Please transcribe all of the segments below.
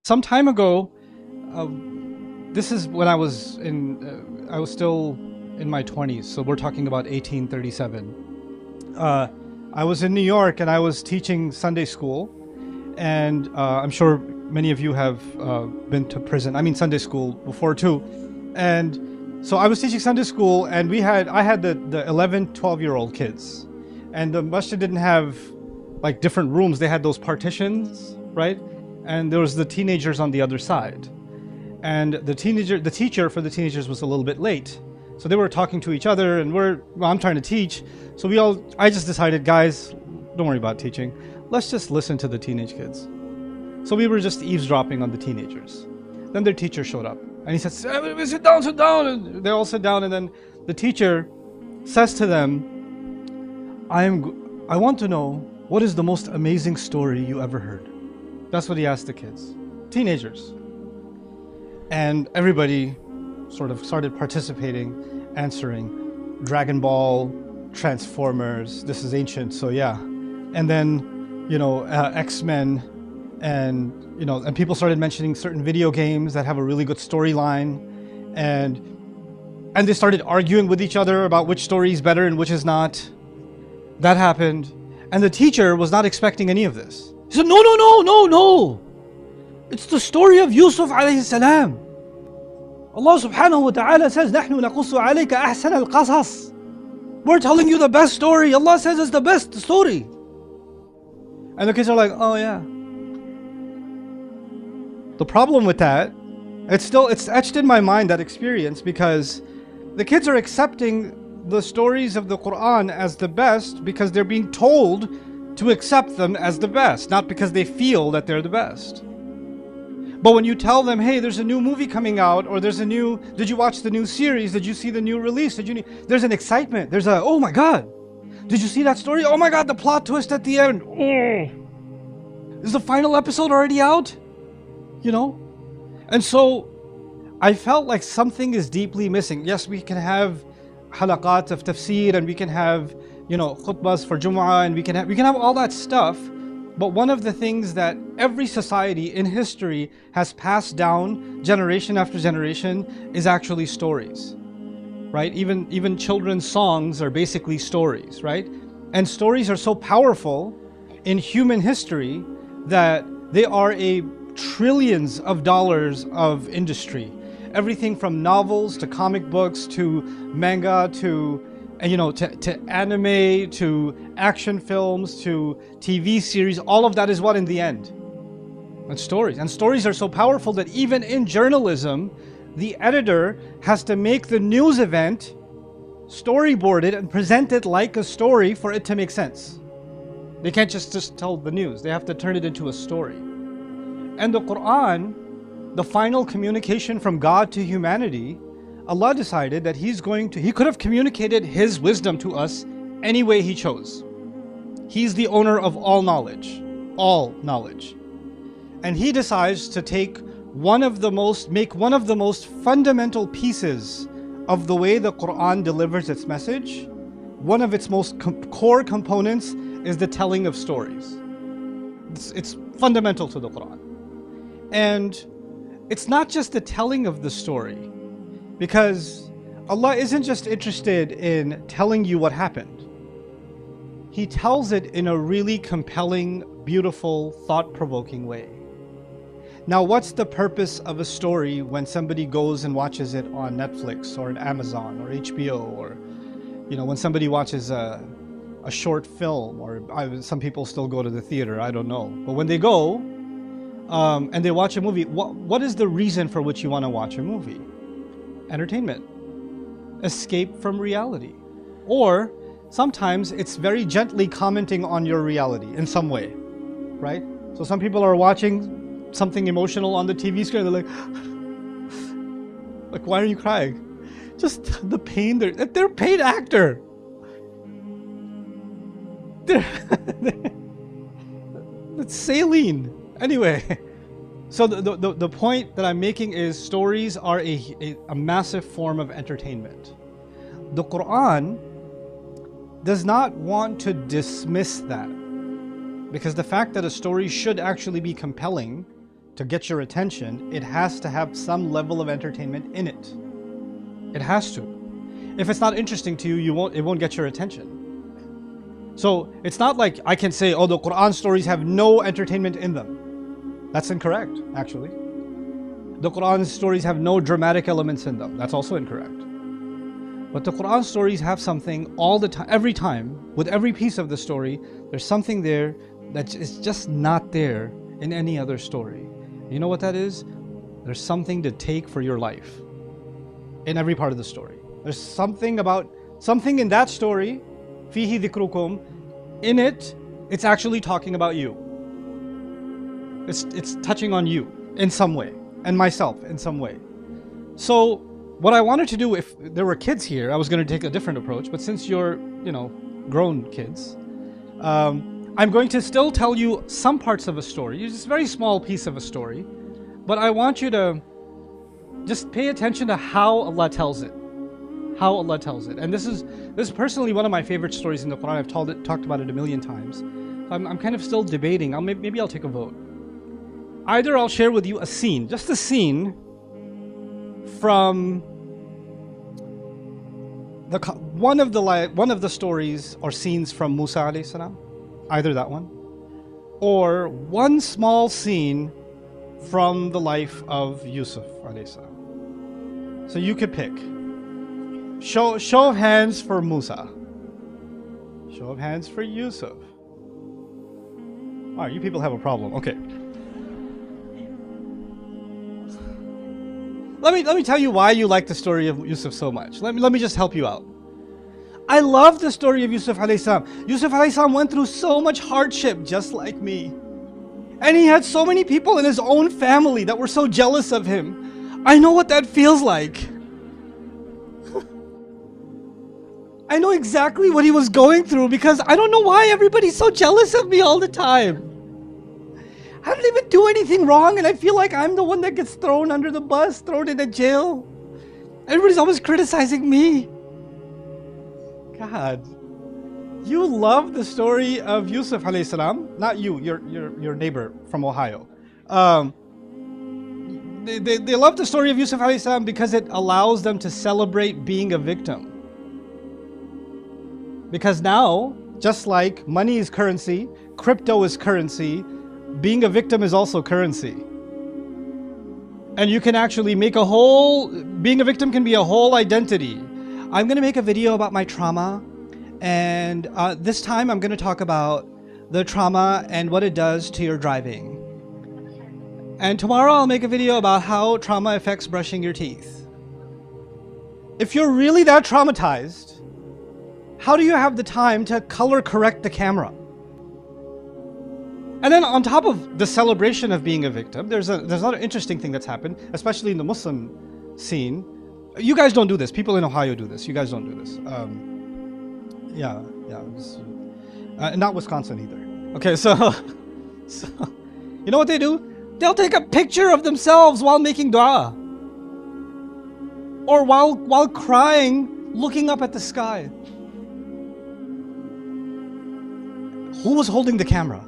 Some time ago, uh, this is when I was still in my 20s, so we're talking about 1837. I was in New York and I was teaching Sunday school, and I'm sure many of you have been to prison. I mean, Sunday school before too. And so I was teaching Sunday school, and I had the 11, 12-year-old kids, and the masjid didn't have like different rooms. They had those partitions, right? And there was the teenagers on the other side. And the teacher for the teenagers was a little bit late. So they were talking to each other, and I'm trying to teach. So I just decided, guys, don't worry about teaching. Let's just listen to the teenage kids. So we were just eavesdropping on the teenagers. Then their teacher showed up, and he said, sit down, sit down. And they all sit down, and then the teacher says to them, I want to know, what is the most amazing story you ever heard? That's what he asked the kids, teenagers. And everybody sort of started participating, answering. Dragon Ball, Transformers, this is ancient, so yeah. And then, X-Men, and people started mentioning certain video games that have a really good storyline. And they started arguing with each other about which story is better and which is not. That happened. And the teacher was not expecting any of this. He said, no. It's the story of Yusuf alayhi salam. Allah subhanahu wa ta'ala says, نَحْنُ نَقُصُّ عَلَيْكَ أَحْسَنَ الْقَصَصِ. We're telling you the best story. Allah says it's the best story. And the kids are like, oh yeah. The problem with that, it's etched in my mind, that experience, because the kids are accepting the stories of the Quran as the best because they're being told to accept them as the best, not because they feel that they're the best. But when you tell them, hey, there's a new movie coming out, or did you watch the new series? Did you see the new release? There's an excitement. Oh my God, did you see that story? Oh my God, the plot twist at the end. Oh, is the final episode already out? And so I felt like something is deeply missing. Yes, we can have halaqat of tafsir, and we can have khutbahs for Jumu'ah, and we can have all that stuff. But one of the things that every society in history has passed down generation after generation is actually stories, right? Even children's songs are basically stories, right? And stories are so powerful in human history that they are trillions of dollars of industry. Everything from novels to comic books to manga to anime, to action films, to TV series, all of that is what in the end? And stories. And stories are so powerful that even in journalism, the editor has to make the news event, storyboard it, and present it like a story for it to make sense. They can't just tell the news. They have to turn it into a story. And the Quran, the final communication from God to humanity, Allah decided that He could have communicated His wisdom to us any way He chose. He's the owner of all knowledge. And He decides to make one of the most fundamental pieces of the way the Quran delivers its message. One of its most core components is the telling of stories. It's fundamental to the Quran. And it's not just the telling of the story, because Allah isn't just interested in telling you what happened. He tells it in a really compelling, beautiful, thought-provoking way. Now, what's the purpose of a story when somebody goes and watches it on Netflix or on Amazon or HBO, or when somebody watches a short film, or some people still go to the theater, I don't know. But when they go and they watch a movie, what is the reason for which you want to watch a movie? Entertainment, escape from reality, or sometimes it's very gently commenting on your reality in some way, right? So some people are watching something emotional on the TV screen, they're like, why are you crying? Just the pain. They're a paid actor. It's saline. Anyway. So the point that I'm making is stories are a massive form of entertainment. The Quran does not want to dismiss that, because the fact that a story should actually be compelling to get your attention, it has to have some level of entertainment in it. It has to. If it's not interesting to you, it won't get your attention. So it's not like I can say, oh, the Quran stories have no entertainment in them. That's incorrect, actually. The Quran stories have no dramatic elements in them. That's also incorrect. But the Quran stories have something all the time, every time, with every piece of the story, there's something there that is just not there in any other story. You know what that is? There's something to take for your life in every part of the story. There's something in that story, fihi dhikrukum, in it, it's actually talking about you. It's touching on you in some way, and myself in some way. So what I wanted to do, if there were kids here, I was going to take a different approach, but since you're, grown kids, I'm going to still tell you some parts of a story. It's a very small piece of a story, but I want you to just pay attention to how Allah tells it. How Allah tells it. And this is personally one of my favorite stories in the Quran. I've talked about it a million times. I'm kind of still debating. Maybe I'll take a vote. Either I'll share with you a scene, just a scene from one of the stories or scenes from Musa alayhi salam, either that one, or one small scene from the life of Yusuf alayhi salam. So you could pick. Show of hands for Musa. Show of hands for Yusuf. All right, you people have a problem. Okay. Let me tell you why you like the story of Yusuf so much. Let me just help you out. I love the story of Yusuf alayhi salam. Yusuf alayhi salam went through so much hardship, just like me. And he had so many people in his own family that were so jealous of him. I know what that feels like. I know exactly what he was going through because I don't know why everybody's so jealous of me all the time. I don't even do anything wrong and I feel like I'm the one that gets thrown under the bus, thrown into jail. Everybody's always criticizing me. God, you love the story of Yusuf alayhi salam. Not you, your neighbor from Ohio. They love the story of Yusuf alayhi salam because it allows them to celebrate being a victim. Because now, just like money is currency, crypto is currency, being a victim is also currency. And you can actually make being a victim can be a whole identity. I'm going to make a video about my trauma, and this time I'm going to talk about the trauma and what it does to your driving. And tomorrow I'll make a video about how trauma affects brushing your teeth. If you're really that traumatized, how do you have the time to color correct the camera? And then on top of the celebration of being a victim, there's another interesting thing that's happened, especially in the Muslim scene. You guys don't do this. People in Ohio do this. You guys don't do this. Not Wisconsin either. Okay, so you know what they do? They'll take a picture of themselves while making dua, or while crying, looking up at the sky. Who was holding the camera?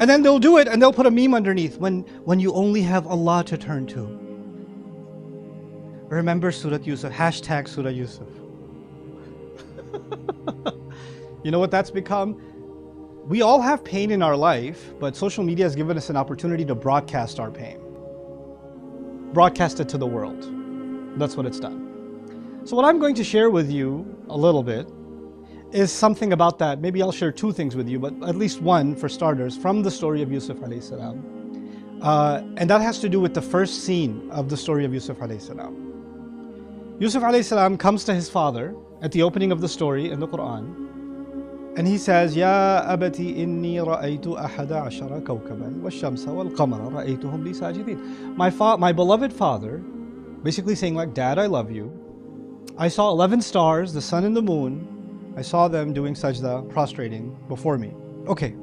And then they'll do it and they'll put a meme underneath. When you only have Allah to turn to. Remember Surah Yusuf. Hashtag Surah Yusuf. You know what that's become? We all have pain in our life, but social media has given us an opportunity to broadcast our pain. Broadcast it to the world. That's what it's done. So what I'm going to share with you a little bit is something about that. Maybe I'll share two things with you, but at least one for starters from the story of Yusuf alayhi salam. And that has to do with the first scene of the story of Yusuf alayhi salam. Yusuf alayhi salam comes to his father at the opening of the story in the Quran, and he says, Ya abati inni ra'aytu ahada ashara kawkaban wash-shamsa wal-qamara ra'aytuhum li sajidin. My beloved father, basically saying like, Dad, I love you. I saw 11 stars, the sun and the moon. I saw them doing sajda, prostrating before me. Okay.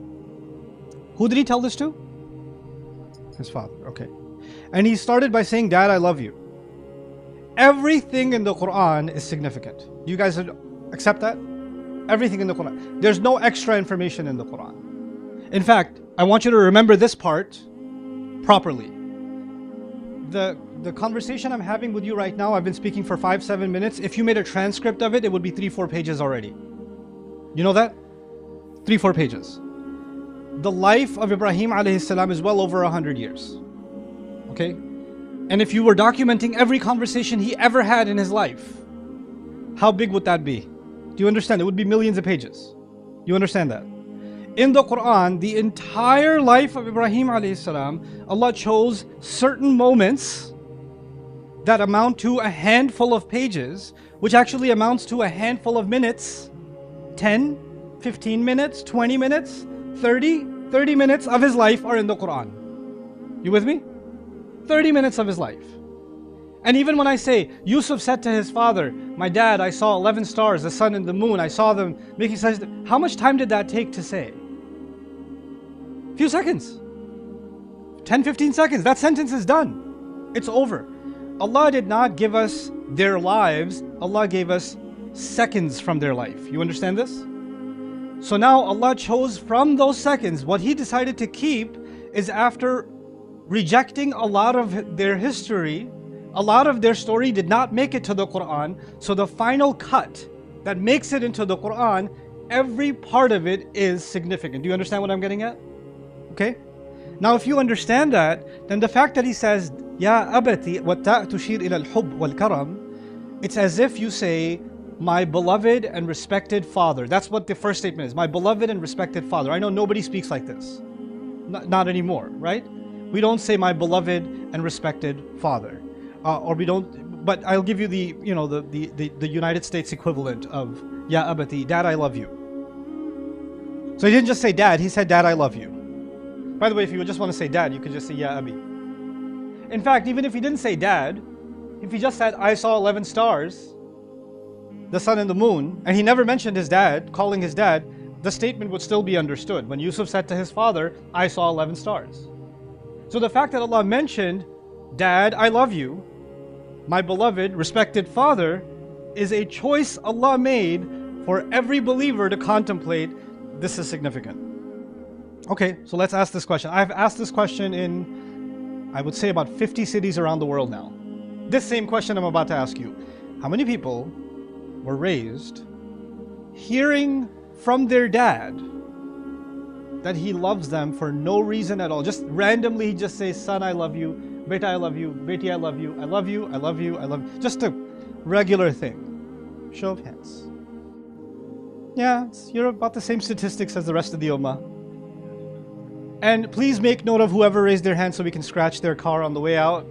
Who did he tell this to? His father. Okay. And he started by saying, Dad, I love you. Everything in the Quran is significant. Do you guys accept that? Everything in the Quran. There's no extra information in the Quran. In fact, I want you to remember this part properly. The conversation I'm having with you right now, I've been speaking for 5-7 minutes. If you made a transcript of it, it would be 3-4 pages already. You know that? 3-4 pages. The life of Ibrahim alayhi salam is well over 100 years. Okay? And if you were documenting every conversation he ever had in his life, how big would that be? Do you understand? It would be millions of pages. You understand that? In the Quran, the entire life of Ibrahim alayhi salam, Allah chose certain moments that amount to a handful of pages, which actually amounts to a handful of minutes, 10, 15 minutes, 20 minutes, 30 minutes of his life are in the Quran. You with me? 30 minutes of his life. And even when I say, Yusuf said to his father, my dad, I saw 11 stars, the sun and the moon, I saw them making sajda. How much time did that take to say? Few seconds. 10-15 seconds. That sentence is done. It's over. Allah did not give us their lives. Allah gave us seconds from their life. You understand this? So now Allah chose from those seconds. What He decided to keep is, after rejecting a lot of their history, a lot of their story did not make it to the Quran. So the final cut that makes it into the Quran, every part of it is significant. Do you understand what I'm getting at? Okay? Now if you understand that, then the fact that he says, Ya abati wa ta' tushir ila al-hub wal-karam, it's as if you say, my beloved and respected father. That's what the first statement is. My beloved and respected father. I know nobody speaks like this. Not anymore, right? We don't say my beloved and respected father. Or we don't, but I'll give you the United States equivalent of Ya abati, Dad, I love you. So he didn't just say Dad, he said Dad, I love you. By the way, if you just want to say Dad, you could just say Ya Abi. In fact, even if he didn't say Dad, if he just said, I saw 11 stars, the sun and the moon, and he never mentioned his dad, calling his dad, the statement would still be understood. When Yusuf said to his father, I saw 11 stars. So the fact that Allah mentioned, Dad, I love you, my beloved, respected father, is a choice Allah made for every believer to contemplate. This is significant. Okay, so let's ask this question. I've asked this question in, I would say, about 50 cities around the world now. This same question I'm about to ask you. How many people were raised hearing from their dad that he loves them for no reason at all? Just randomly, he just says, son, I love you. Beta, I love you. Beti, I love you. I love you. I love you. I love you. Just a regular thing. Show of hands. Yeah, you're about the same statistics as the rest of the ummah. And please make note of whoever raised their hand so we can scratch their car on the way out.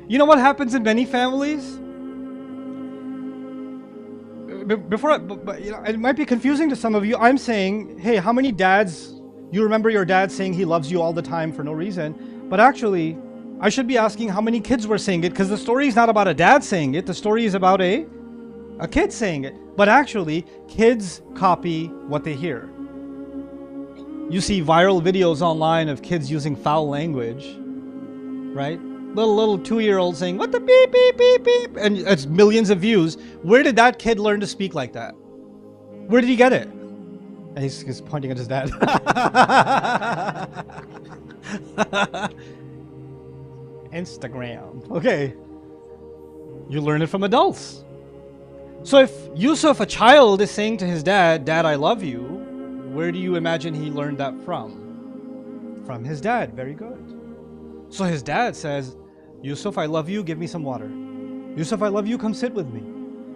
You know what happens in many families? It might be confusing to some of you. I'm saying, hey, how many dads, you remember your dad saying he loves you all the time for no reason? But actually, I should be asking how many kids were saying it, because the story is not about a dad saying it. The story is about a kid saying it. But actually, kids copy what they hear. You see viral videos online of kids using foul language, right? Little 2-year-old saying, what the beep, beep, beep, beep, and it's millions of views. Where did that kid learn to speak like that? Where did he get it? And he's pointing at his dad. Instagram. Okay. You learn it from adults. So if Yusuf, a child, is saying to his dad, Dad, I love you, where do you imagine he learned that from? From his dad. Very good. So his dad says, Yusuf, I love you, give me some water. Yusuf, I love you, come sit with me.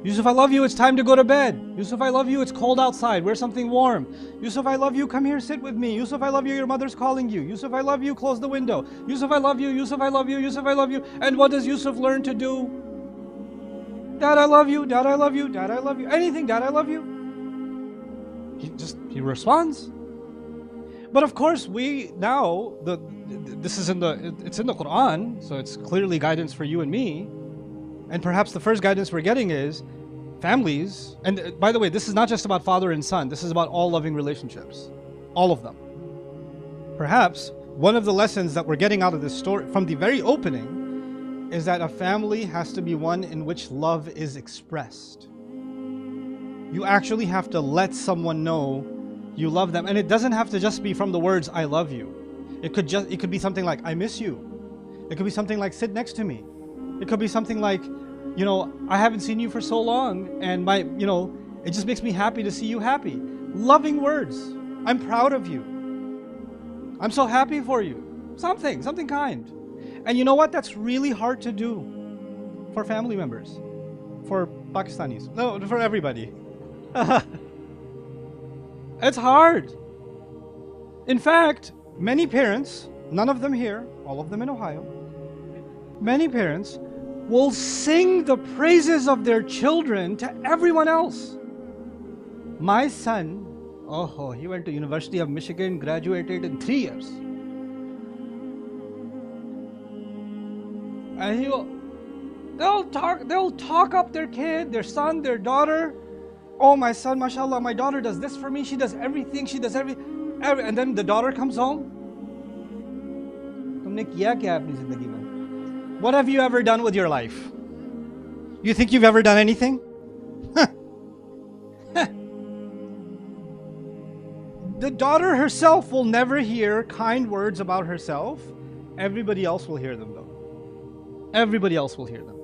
Yusuf, I love you, it's time to go to bed. Yusuf, I love you, it's cold outside, wear something warm. Yusuf, I love you, come here, sit with me. Yusuf, I love you, your mother's calling you. Yusuf, I love you, close the window. Yusuf, I love you, Yusuf, I love you, Yusuf, I love you. And what does Yusuf learn to do? Dad, I love you, Dad, I love you, Dad, I love you. Anything, Dad, I love you. He responds. But of course, this is it's in the Quran, so it's clearly guidance for you and me. And perhaps the first guidance we're getting is families, and by the way, this is not just about father and son, this is about all loving relationships. All of them. Perhaps one of the lessons that we're getting out of this story from the very opening is that a family has to be one in which love is expressed. You actually have to let someone know you love them. And it doesn't have to just be from the words, I love you. It could be something like, I miss you. It could be something like, sit next to me. It could be something like, I haven't seen you for so long, and it just makes me happy to see you happy. Loving words. I'm proud of you. I'm so happy for you. Something kind. And you know what? That's really hard to do for family members, for Pakistanis. No, for everybody. It's hard. In fact, many parents, none of them here, all of them in Ohio, many parents will sing the praises of their children to everyone else. My son, he went to University of Michigan, graduated in 3 years. And they'll talk up their kid, their son, their daughter. Oh, my son, mashallah, my daughter does this for me. She does everything. She does everything. And then the daughter comes home. तुमने किया क्या अपनी जिंदगी में? What have you ever done with your life? You think you've ever done anything? The daughter herself will never hear kind words about herself. Everybody else will hear them, though. Everybody else will hear them.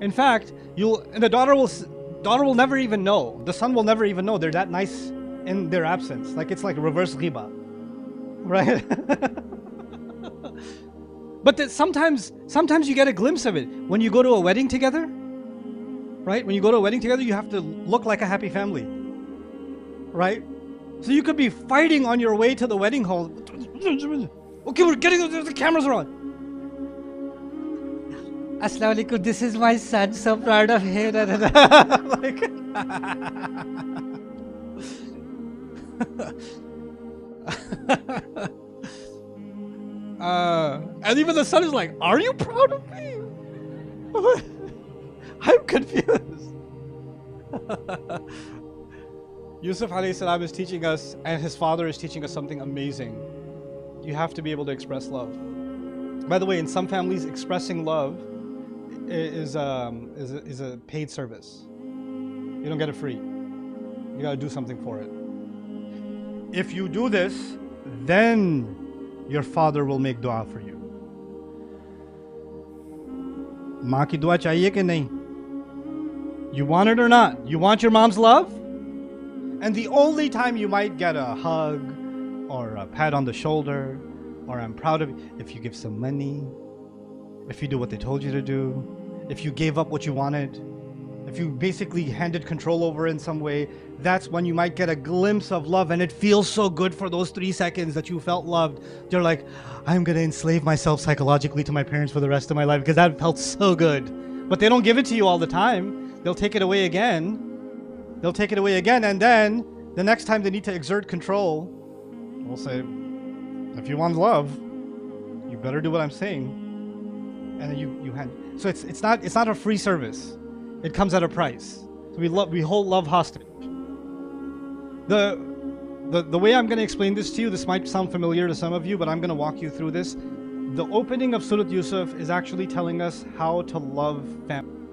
In fact, the daughter will never even know. The son will never even know they're that nice in their absence. Like it's like reverse ghiba, right? But sometimes you get a glimpse of it when you go to a wedding together, right? When you go to a wedding together, you have to look like a happy family, right? So you could be fighting on your way to the wedding hall. Okay, we're getting the cameras are on. Assalamu alaikum, this is my son, so proud of him. Like, and even the son is like, are you proud of me? I'm confused. Yusuf alayhi salam is teaching us, and his father is teaching us something amazing. You have to be able to express love. By the way, in some families, expressing love is a paid service. You don't get it free. You got to do something for it. If you do this, then your father will make dua for you. Maa ki dua chahiye ki nahi? You want it or not? You want your mom's love? And the only time you might get a hug or a pat on the shoulder or I'm proud of you, if you give some money, if you do what they told you to do, if you gave up what you wanted, if you basically handed control over in some way, that's when you might get a glimpse of love, and it feels so good for those 3 seconds that you felt loved. You're like, I'm going to enslave myself psychologically to my parents for the rest of my life because that felt so good. But they don't give it to you all the time. They'll take it away again. And then the next time they need to exert control, they'll say, if you want love, you better do what I'm saying. And then you hand. So it's not a free service. It comes at a price. So we hold love hostage. The way I'm going to explain this to you, this might sound familiar to some of you, but I'm going to walk you through this. The opening of Surat Yusuf is actually telling us how to love family.